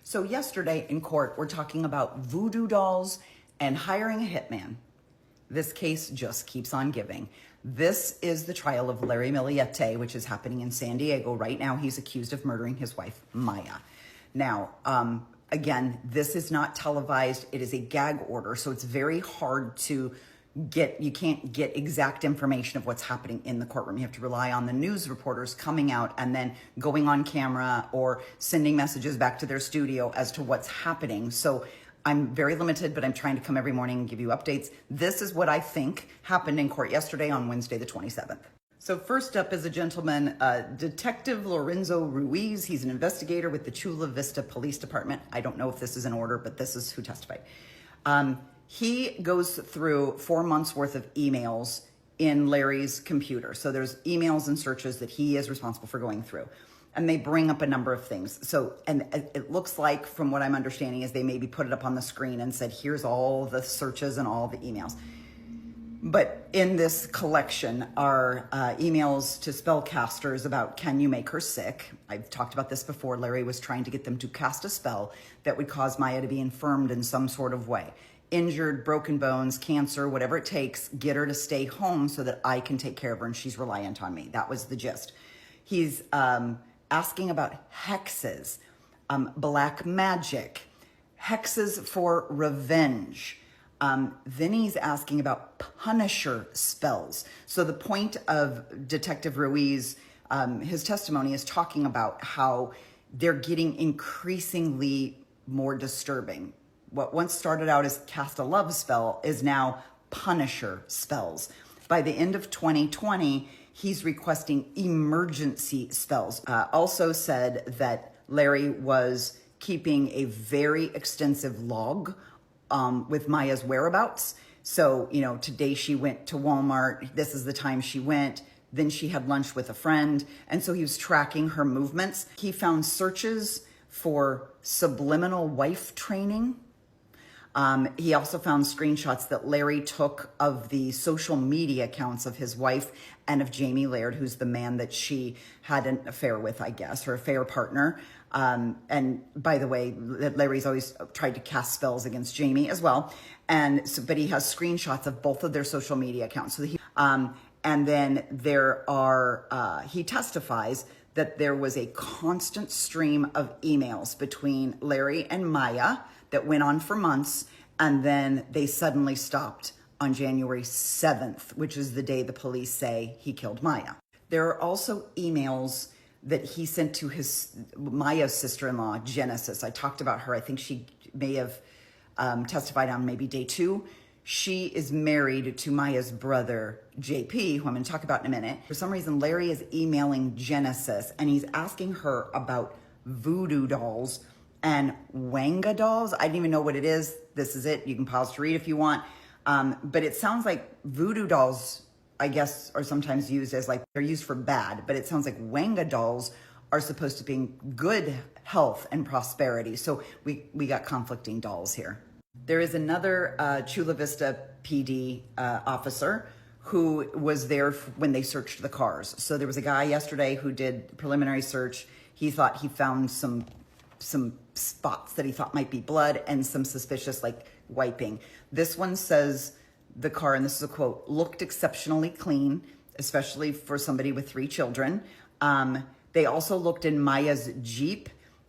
So yesterday in court, we're talking about voodoo dolls and hiring a hitman. This case just keeps on giving. This is the trial of Larry Millete, which is happening in San Diego right now. He's accused of murdering his wife, Maya. Now, again, this is not televised. It is a gag order, so it's very hard to you can't get exact information of what's happening in the courtroom. You have to rely on the news reporters coming out and then going on camera or sending messages back to their studio as to what's happening. So I'm very limited, but I'm trying to come every morning and give you updates. This is what I think happened in court yesterday on Wednesday, the 27th. So first up is a gentleman, Detective Lorenzo Ruiz. He's an investigator with the Chula Vista Police Department. I don't know if this is in order, but this is who testified. He goes through 4 months worth of emails in Larry's computer. So there's emails and searches that he is responsible for going through. And they bring up a number of things. So, and it looks like, from what I'm understanding, is they maybe put it up on the screen and said, here's all the searches and all the emails. But in this collection are emails to spellcasters about, can you make her sick? I've talked about this before. Larry was trying to get them to cast a spell that would cause Maya to be infirmed in some sort of way. Injured, broken bones, cancer, whatever it takes, get her to stay home so that I can take care of her and she's reliant on me. That was the gist. He's asking about hexes, black magic, hexes for revenge. Then he's asking about punisher spells. So the point of Detective Ruiz, his testimony is talking about how they're getting increasingly more disturbing. What once started out as cast a love spell is now punisher spells. By the end of 2020, he's requesting emergency spells. Also said that Larry was keeping a very extensive log with Maya's whereabouts. So, you know, today she went to Walmart. This is the time she went. Then she had lunch with a friend. And so he was tracking her movements. He found searches for subliminal wife training. He also found screenshots that Larry took of the social media accounts of his wife and of Jamie Laird, who's the man that she had an affair with, I guess, her affair partner. And by the way, Larry's always tried to cast spells against Jamie as well. And so, but he has screenshots of both of their social media accounts. So and then there are, he testifies that there was a constant stream of emails between Larry and Maya that went on for months, and then they suddenly stopped on January 7th, which is the day the police say he killed Maya. There are also emails that he sent to Maya's sister-in-law, Genesis. I talked about her. I think she may have testified on maybe day 2. She is married to Maya's brother, JP, who I'm going to talk about in a minute. For some reason, Larry is emailing Genesis, and he's asking her about voodoo dolls and Wanga dolls. I didn't even know what it is. This is it. You can pause to read if you want. But it sounds like voodoo dolls, I guess, are sometimes used as like, they're used for bad, but it sounds like Wanga dolls are supposed to be good health and prosperity. So we got conflicting dolls here. There is another Chula Vista PD officer who was there when they searched the cars. So there was a guy yesterday who did preliminary search. He thought he found some spots that he thought might be blood and some suspicious like wiping. This one says the car, and this is a quote, looked exceptionally clean, especially for somebody with 3 children. They also looked in Maya's Jeep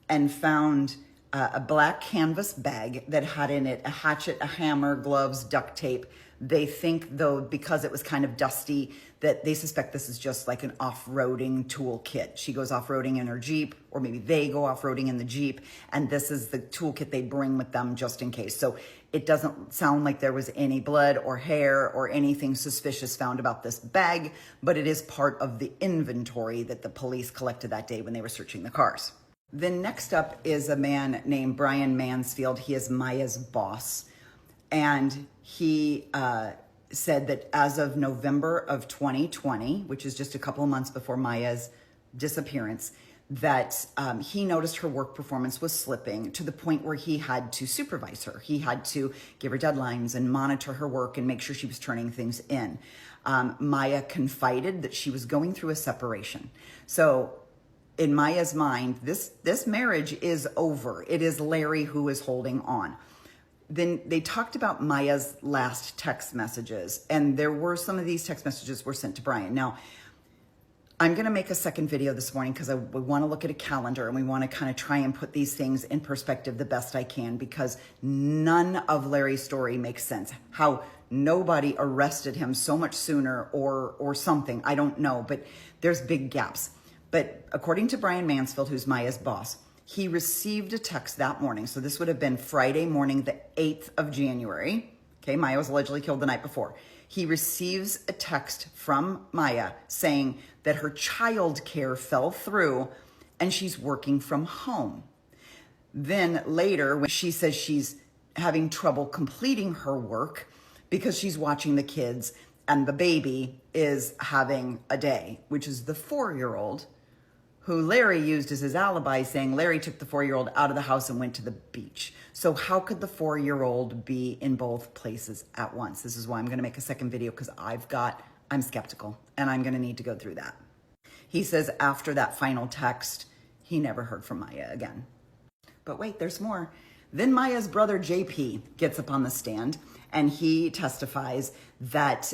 and found a black canvas bag that had in it a hatchet, a hammer, gloves, duct tape. They think, though, because it was kind of dusty, that they suspect this is just like an off-roading toolkit. She goes off-roading in her Jeep, or maybe they go off-roading in the Jeep, and this is the toolkit they bring with them just in case. So it doesn't sound like there was any blood or hair or anything suspicious found about this bag, but it is part of the inventory that the police collected that day when they were searching the cars. Then next up is a man named Brian Mansfield. He is Maya's boss. And he said that as of November of 2020, which is just a couple of months before Maya's disappearance, that he noticed her work performance was slipping to the point where he had to supervise her. He had to give her deadlines and monitor her work and make sure she was turning things in. Maya confided that she was going through a separation. So in Maya's mind, this marriage is over. It is Larry who is holding on. Then they talked about Maya's last text messages, and there were some of these text messages were sent to Brian. Now, I'm going to make a second video this morning because we want to look at a calendar and we want to kind of try and put these things in perspective the best I can, because none of Larry's story makes sense. How nobody arrested him so much sooner or something, I don't know, but there's big gaps. But according to Brian Mansfield, who's Maya's boss, he received a text that morning. So this would have been Friday morning, the 8th of January. Okay, Maya was allegedly killed the night before. He receives a text from Maya saying that her child care fell through and she's working from home. Then later, when she says she's having trouble completing her work because she's watching the kids and the baby is having a day, which is the 4-year-old who Larry used as his alibi, saying Larry took the 4-year-old out of the house and went to the beach. So how could the 4-year-old be in both places at once? This is why I'm going to make a second video, because I'm skeptical and I'm going to need to go through that. He says after that final text, he never heard from Maya again. But wait, there's more. Then Maya's brother JP gets up on the stand and he testifies that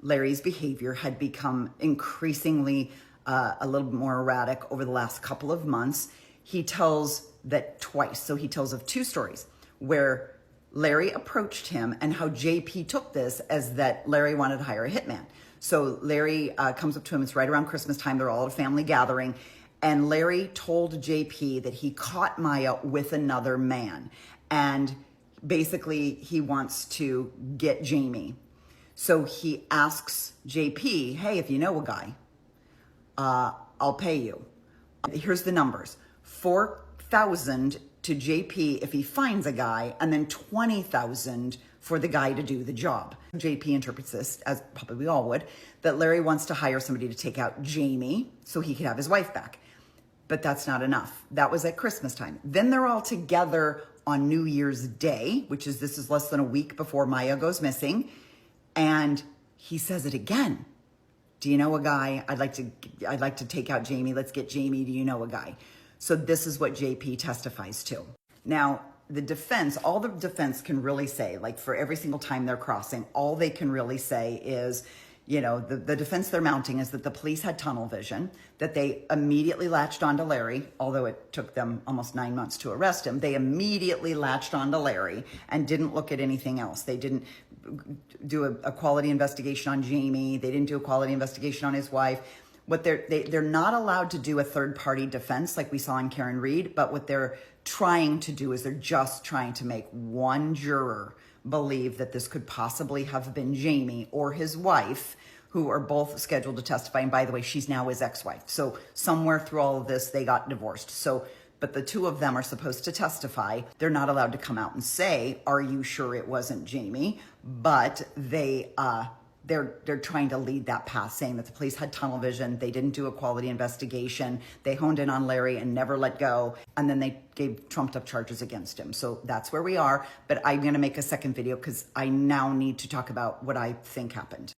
Larry's behavior had become increasingly a little more erratic over the last couple of months. He tells that twice. So he tells of 2 stories where Larry approached him and how JP took this as that Larry wanted to hire a hitman. So Larry comes up to him. It's right around Christmas time. They're all at a family gathering. And Larry told JP that he caught Maya with another man. And basically he wants to get Jamie. So he asks JP, hey, if you know a guy, I'll pay you. Here's the numbers. $4,000 to JP if he finds a guy, and then $20,000 for the guy to do the job. JP interprets this, as probably we all would, that Larry wants to hire somebody to take out Jamie so he could have his wife back. But that's not enough. That was at Christmas time. Then they're all together on New Year's Day, this is less than a week before Maya goes missing. And he says it again. Do you know a guy? I'd like to take out Jamie. Let's get Jamie. Do you know a guy? So this is what JP testifies to. Now, the defense, all the defense can really say, like for every single time they're crossing, all they can really say is, you know, the defense they're mounting is that the police had tunnel vision, that they immediately latched onto Larry, although it took them almost 9 months to arrest him. They immediately latched onto Larry and didn't look at anything else. They didn't do a quality investigation on Jamie. They didn't do a quality investigation on his wife. What they're not allowed to do a third-party defense like we saw in Karen Reed, but what they're trying to do is they're just trying to make one juror believe that this could possibly have been Jamie or his wife, who are both scheduled to testify. And by the way, she's now his ex-wife. So somewhere through all of this, they got divorced. But the 2 of them are supposed to testify. They're not allowed to come out and say, are you sure it wasn't Jamie? But they're trying to lead that path, saying that the police had tunnel vision. They didn't do a quality investigation. They honed in on Larry and never let go. And then they gave trumped up charges against him. So that's where we are. But I'm going to make a second video because I now need to talk about what I think happened.